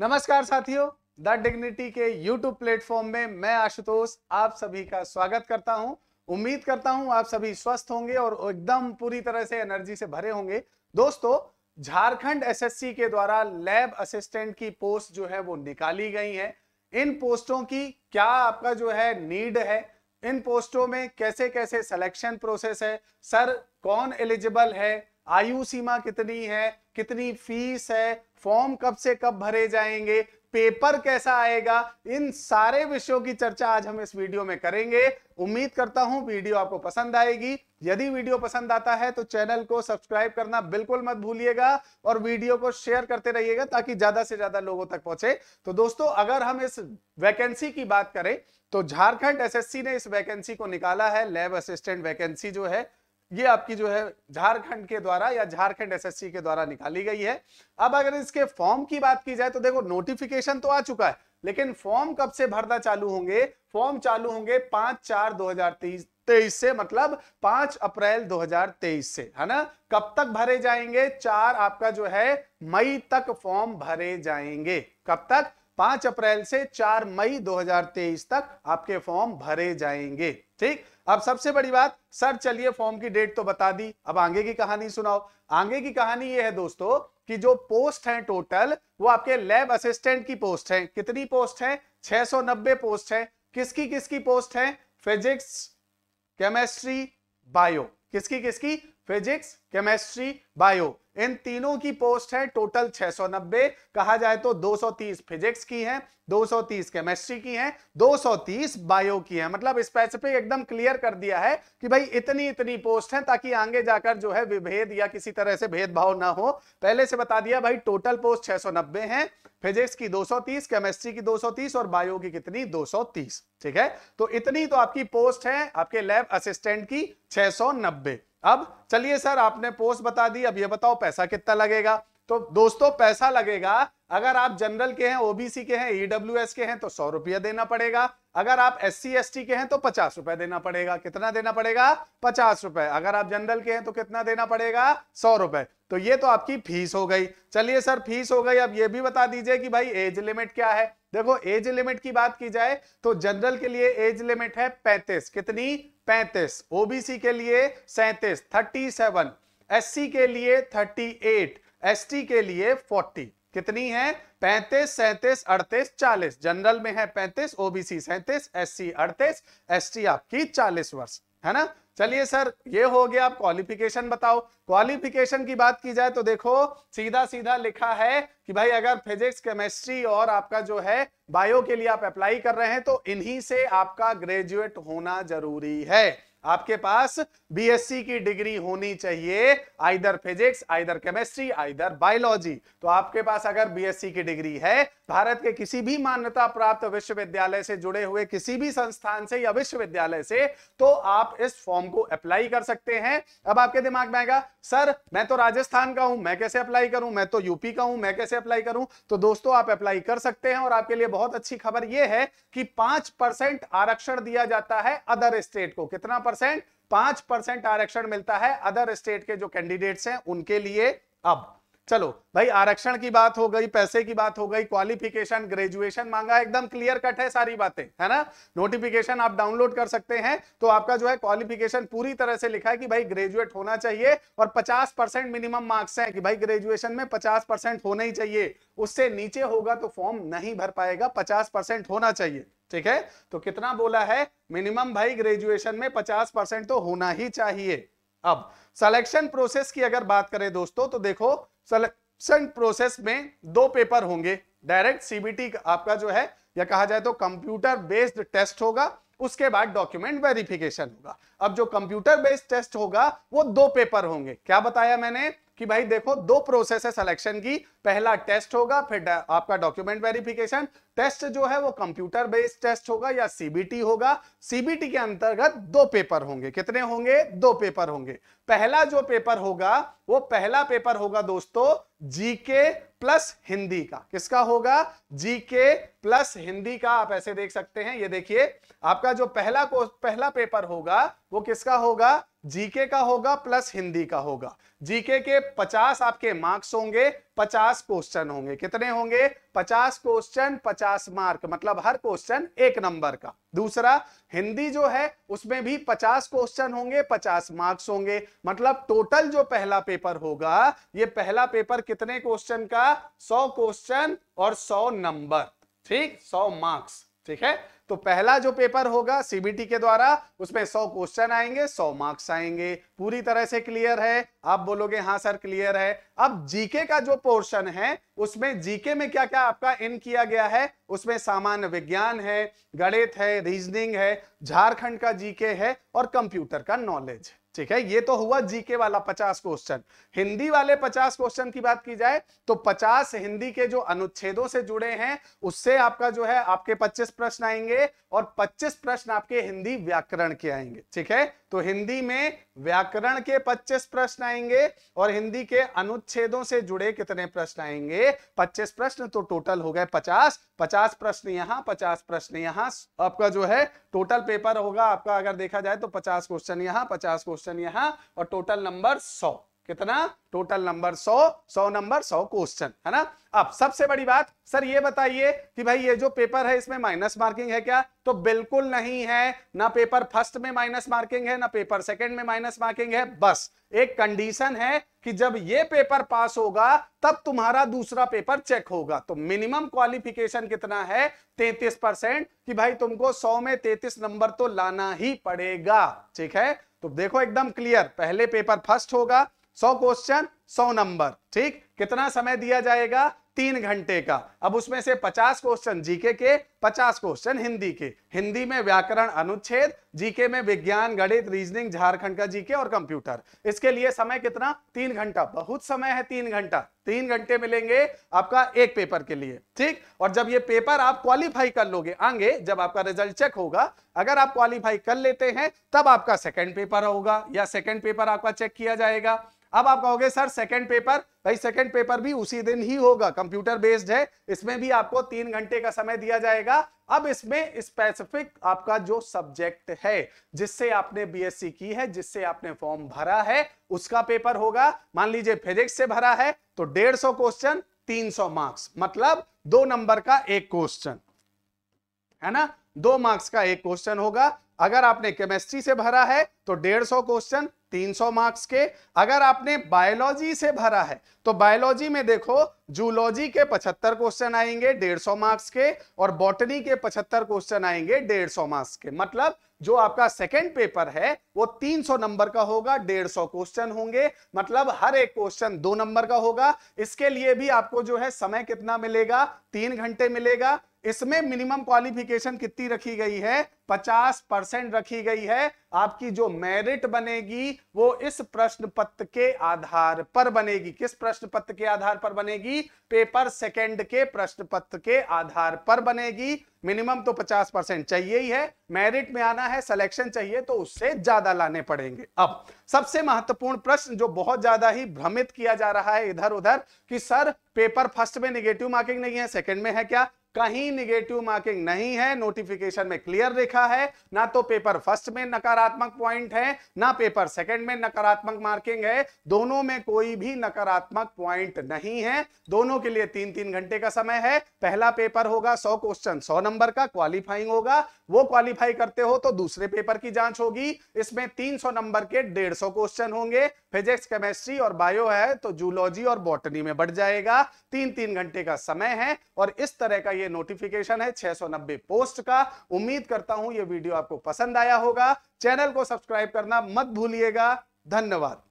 नमस्कार साथियों, the dignity के YouTube प्लेटफॉर्म में मैं आशुतोष आप सभी का स्वागत करता हूं। उम्मीद करता हूं आप सभी स्वस्थ होंगे और एकदम पूरी तरह से एनर्जी से भरे होंगे। दोस्तों, झारखंड एसएससी के द्वारा लैब असिस्टेंट की पोस्ट जो है वो निकाली गई है। इन पोस्टों की क्या आपका जो है नीड है, इन पोस्टों में कैसे कैसे सिलेक्शन प्रोसेस है, सर कौन एलिजिबल है, आयु सीमा कितनी है, कितनी फीस है, फॉर्म कब से कब भरे जाएंगे, पेपर कैसा आएगा, इन सारे विषयों की चर्चा आज हम इस वीडियो में करेंगे। उम्मीद करता हूं वीडियो आपको पसंद आएगी। यदि वीडियो पसंद आता है तो चैनल को सब्सक्राइब करना बिल्कुल मत भूलिएगा और वीडियो को शेयर करते रहिएगा ताकि ज्यादा से ज्यादा लोगों तक पहुंचे। तो दोस्तों, अगर हम इस वैकेंसी की बात करें तो झारखंड एसएससी ने इस वैकेंसी को निकाला है। लैब असिस्टेंट वैकेंसी जो है ये आपकी जो है झारखंड के द्वारा या झारखंड एसएससी के द्वारा निकाली गई है। अब अगर इसके फॉर्म की बात की जाए तो देखो, नोटिफिकेशन तो आ चुका है, लेकिन फॉर्म कब से भरना चालू होंगे? फॉर्म चालू होंगे 5/4/2023 से, मतलब 5 अप्रैल 2023 से, है ना। कब तक भरे जाएंगे? 4 आपका जो है मई तक फॉर्म भरे जाएंगे। कब तक? 5 अप्रैल से 4 मई 2023 तक आपके फॉर्म भरे जाएंगे। ठीक, अब सबसे बड़ी बात, सर चलिए फॉर्म की डेट तो बता दी, अब आगे की कहानी सुनाओ। आगे की कहानी ये है दोस्तों कि जो पोस्ट है टोटल वो आपके लैब असिस्टेंट की पोस्ट है। कितनी पोस्ट है? 690 पोस्ट है। किसकी किसकी पोस्ट है? Physics, chemistry, bio. किसकी किसकी? फिजिक्स, केमिस्ट्री, बायो, इन तीनों की पोस्ट है। टोटल 690, कहा जाए तो 230 फिजिक्स की है, 230 केमिस्ट्री की है, 230 बायो की है। मतलब स्पेसिफिक एकदम क्लियर कर दिया है कि भाई इतनी इतनी पोस्ट है, ताकि आगे जाकर जो है विभेद या किसी तरह से भेदभाव ना हो। पहले से बता दिया भाई, टोटल पोस्ट 690 है। फिजिक्स की 230, केमिस्ट्री की 230 और बायो की कितनी? 230। ठीक है, तो इतनी तो आपकी पोस्ट है आपके लैब असिस्टेंट की, 690। अब चलिए सर, आपने पोस्ट बता दी, अब ये बताओ पैसा कितना लगेगा। तो दोस्तों, पैसा लगेगा, अगर आप जनरल के हैं, ओबीसी के हैं, ईडब्ल्यूएस के हैं तो 100 रुपया देना पड़ेगा। अगर आप एससी एसटी के हैं तो 50 रुपए देना पड़ेगा। कितना देना पड़ेगा? 50 रुपए। अगर आप जनरल के हैं तो कितना देना पड़ेगा? 100 रुपए। तो ये तो आपकी फीस हो गई। चलिए सर, फीस हो गई, अब ये भी बता दीजिए कि भाई एज लिमिट क्या है। देखो, एज लिमिट की बात की जाए तो जनरल के लिए एज लिमिट है 35। कितनी? 35। ओबीसी के लिए 37, 37। एससी के लिए 38, एसटी के लिए 40। कितनी है? 35, 37, 38, 40। जनरल में है 35, ओबीसी 37, एससी 38, एसटी आपकी 40 वर्ष, है ना। चलिए सर, ये हो गया। आप क्वालिफिकेशन बताओ। क्वालिफिकेशन की बात की जाए तो देखो, सीधा सीधा लिखा है कि भाई अगर फिजिक्स, केमिस्ट्री और आपका जो है बायो के लिए आप अप्लाई कर रहे हैं तो इन्हीं से आपका ग्रेजुएट होना जरूरी है। आपके पास बीएससी की डिग्री होनी चाहिए, either physics, either chemistry, either biology. तो आपके पास अगर बीएससी की डिग्री है, भारत के किसी भी मान्यता प्राप्त विश्वविद्यालय से जुड़े हुए किसी भी संस्थान से या विश्वविद्यालय से, तो आप इस फॉर्म को अप्लाई कर सकते हैं। अब आपके दिमाग में आएगा, सर मैं तो राजस्थान का हूं, मैं कैसे अप्लाई करूं? मैं तो यूपी का हूं, मैं कैसे अप्लाई करूं? तो दोस्तों, आप अप्लाई कर सकते हैं। और आपके लिए बहुत अच्छी खबर यह है कि 5% आरक्षण दिया जाता है अदर स्टेट को। कितना परसेंट? 5% आरक्षण मिलता है अदर स्टेट के जो कैंडिडेट्स हैं उनके लिए। अब चलो भाई, आरक्षण की बात हो गई, पैसे की बात हो गई, क्वालिफिकेशन, ग्रेजुएशन मांगा, एकदम क्लियर कट है सारी बातें, है ना। नोटिफिकेशन आप डाउनलोड कर सकते हैं, तो आपका जो है क्वालिफिकेशन पूरी तरह से लिखा है कि भाई ग्रेजुएट होना चाहिए और 50% मिनिमम मार्क्स हैं कि भाई ग्रेजुएशन में 50% होना ही चाहिए। उससे नीचे होगा तो फॉर्म नहीं भर पाएगा, 50% होना चाहिए। ठीक है, तो कितना बोला है? मिनिमम भाई ग्रेजुएशन में 50% तो होना ही चाहिए। अब सिलेक्शन प्रोसेस की अगर बात करें दोस्तों, तो देखो, सिलेक्शन प्रोसेस में 2 पेपर होंगे। डायरेक्ट सीबीटी आपका जो है, या कहा जाए तो कंप्यूटर बेस्ड टेस्ट होगा, उसके बाद डॉक्यूमेंट वेरिफिकेशन होगा। अब जो कंप्यूटर बेस्ड टेस्ट होगा वो 2 पेपर होंगे। क्या बताया मैंने कि भाई देखो, 2 प्रोसेस है सिलेक्शन की। पहला टेस्ट होगा, फिर आपका डॉक्यूमेंट वेरिफिकेशन। टेस्ट जो है वो कंप्यूटर बेस्ड टेस्ट होगा या सीबीटी होगा। सीबीटी के अंतर्गत 2 पेपर होंगे। कितने होंगे? 2 पेपर होंगे। पहला जो पेपर होगा वो पहला पेपर होगा दोस्तों जीके प्लस हिंदी का। किसका होगा? जीके प्लस हिंदी का। आप ऐसे देख सकते हैं, ये देखिए, आपका जो पहला पेपर होगा वो किसका होगा? जीके का होगा प्लस हिंदी का होगा। जीके के 50 आपके मार्क्स होंगे, 50 क्वेश्चन होंगे। कितने होंगे? 50 क्वेश्चन 50 मार्क, मतलब हर क्वेश्चन 1 नंबर का। दूसरा हिंदी जो है उसमें भी 50 क्वेश्चन होंगे, 50 मार्क्स होंगे, मतलब टोटल जो पहला पेपर होगा, ये पहला पेपर कितने क्वेश्चन का? 100 क्वेश्चन और 100 नंबर, ठीक, 100 मार्क्स, ठीक है। तो पहला जो पेपर होगा सीबीटी के द्वारा, उसमें 100 क्वेश्चन आएंगे, 100 मार्क्स आएंगे। पूरी तरह से क्लियर है? आप बोलोगे हाँ सर क्लियर है। अब जीके का जो पोर्शन है उसमें जीके में क्या क्या आपका इन किया गया है? उसमें सामान्य विज्ञान है, गणित है, रीजनिंग है, झारखंड का जीके है और कंप्यूटर का नॉलेज है, ठीक है। ये तो हुआ जीके वाला 50 क्वेश्चन। हिंदी वाले 50 क्वेश्चन की बात की जाए तो 50 हिंदी के जो अनुच्छेदों से जुड़े हैं उससे आपका जो है आपके 25 प्रश्न आएंगे और 25 प्रश्न आपके हिंदी व्याकरण के आएंगे, ठीक है। तो हिंदी में व्याकरण के 25 प्रश्न आएंगे और हिंदी के अनुच्छेदों से जुड़े कितने प्रश्न आएंगे? 25 प्रश्न। तो टोटल हो गए 50। 50 प्रश्न यहां, 50 प्रश्न यहां, आपका जो है टोटल पेपर होगा आपका, अगर देखा जाए तो 50 क्वेश्चन यहां, 50 क्वेश्चन यहां और टोटल नंबर 100। कितना? टोटल नंबर 100, 100 नंबर 100 क्वेश्चन, है ना। अब सबसे बड़ी बात, सर ये बताइए कि भाई ये जो पेपर है इसमें माइनस मार्किंग है क्या? तो बिल्कुल नहीं है। ना पेपर फर्स्ट में माइनस मार्किंग है, ना पेपर सेकंड में माइनस मार्किंग है। बस एक कंडीशन है कि जब ये पेपर पास होगा तब तुम्हारा दूसरा पेपर चेक होगा। तो मिनिमम क्वालिफिकेशन कितना है? 33%, कि भाई तुमको 100 में 33 नंबर तो लाना ही पड़ेगा, ठीक है। तो देखो एकदम क्लियर, पहले पेपर फर्स्ट होगा, 100 क्वेश्चन 100 नंबर, ठीक। कितना समय दिया जाएगा? 3 घंटे का। अब उसमें से 50 क्वेश्चन जीके के, 50 क्वेश्चन हिंदी के। हिंदी में व्याकरण अनुच्छेद, जीके में विज्ञान, गणित, रीजनिंग, झारखंड का जीके और कंप्यूटर। इसके लिए समय कितना? 3 घंटा। बहुत समय है 3 घंटा। 3 घंटे मिलेंगे आपका एक पेपर के लिए, ठीक। और जब ये पेपर आप क्वालिफाई कर लोगे, आगे जब आपका रिजल्ट चेक होगा, अगर आप क्वालिफाई कर लेते हैं तब आपका सेकंड पेपर होगा या सेकंड पेपर आपका चेक किया जाएगा। अब आप कहोगे सर सेकंड पेपर, भाई सेकंड पेपर भी उसी दिन ही होगा, कंप्यूटर बेस्ड है, इसमें भी आपको 3 घंटे का समय दिया जाएगा। अब इसमें स्पेसिफिक आपका जो सब्जेक्ट है जिससे आपने बीएससी की है, जिससे आपने फॉर्म भरा है, उसका पेपर होगा। मान लीजिए फिजिक्स से भरा है तो 150 क्वेश्चन 300 मार्क्स, मतलब 2 नंबर का एक क्वेश्चन, है ना। 2 मार्क्स का एक क्वेश्चन होगा। अगर आपने केमिस्ट्री से भरा है तो 150 क्वेश्चन 300 मार्क्स के। अगर आपने बायोलॉजी से भरा है तो बायोलॉजी में देखो जूलॉजी के 75 क्वेश्चन आएंगे 150 मार्क्स के और बॉटनी के 75 क्वेश्चन आएंगे 150 मार्क्स के। मतलब जो आपका सेकंड पेपर है वो 300 नंबर का होगा, 150 क्वेश्चन होंगे, मतलब हर एक क्वेश्चन 2 नंबर का होगा। इसके लिए भी आपको जो है समय कितना मिलेगा? 3 घंटे मिलेगा। इसमें मिनिमम क्वालिफिकेशन कितनी रखी गई है? 50% रखी गई है। आपकी जो मेरिट बनेगी वो इस प्रश्न पत्र के आधार पर बनेगी। किस प्रश्न पत्र के आधार पर बनेगी? पेपर सेकंड के प्रश्न पत्र के आधार पर बनेगी। मिनिमम तो 50% चाहिए ही है। मेरिट में आना है, सिलेक्शन चाहिए तो उससे ज्यादा लाने पड़ेंगे। अब सबसे महत्वपूर्ण प्रश्न जो बहुत ज्यादा ही भ्रमित किया जा रहा है इधर उधर कि सर पेपर फर्स्ट में नेगेटिव मार्किंग नहीं है, सेकंड में है क्या? कहीं नेगेटिव मार्किंग नहीं है। नोटिफिकेशन में क्लियर लिखा है, ना तो पेपर फर्स्ट में नकारात्मक पॉइंट है, ना पेपर सेकंड में नकारात्मक मार्किंग है। दोनों में कोई भी नकारात्मक पॉइंट नहीं है। दोनों के लिए 3-3 घंटे का समय है। पहला पेपर होगा 100 क्वेश्चन 100 नंबर का, क्वालिफाइंग होगा। वो क्वालिफाई करते हो तो दूसरे पेपर की जांच होगी। इसमें 300 नंबर के 150 क्वेश्चन होंगे। फिजिक्स, केमिस्ट्री और बायो है तो जूलॉजी और बॉटनी में बढ़ जाएगा। 3-3 घंटे का समय है और इस तरह का ये नोटिफिकेशन है 690 पोस्ट का। उम्मीद करता हूं ये वीडियो आपको पसंद आया होगा। चैनल को सब्सक्राइब करना मत भूलिएगा। धन्यवाद।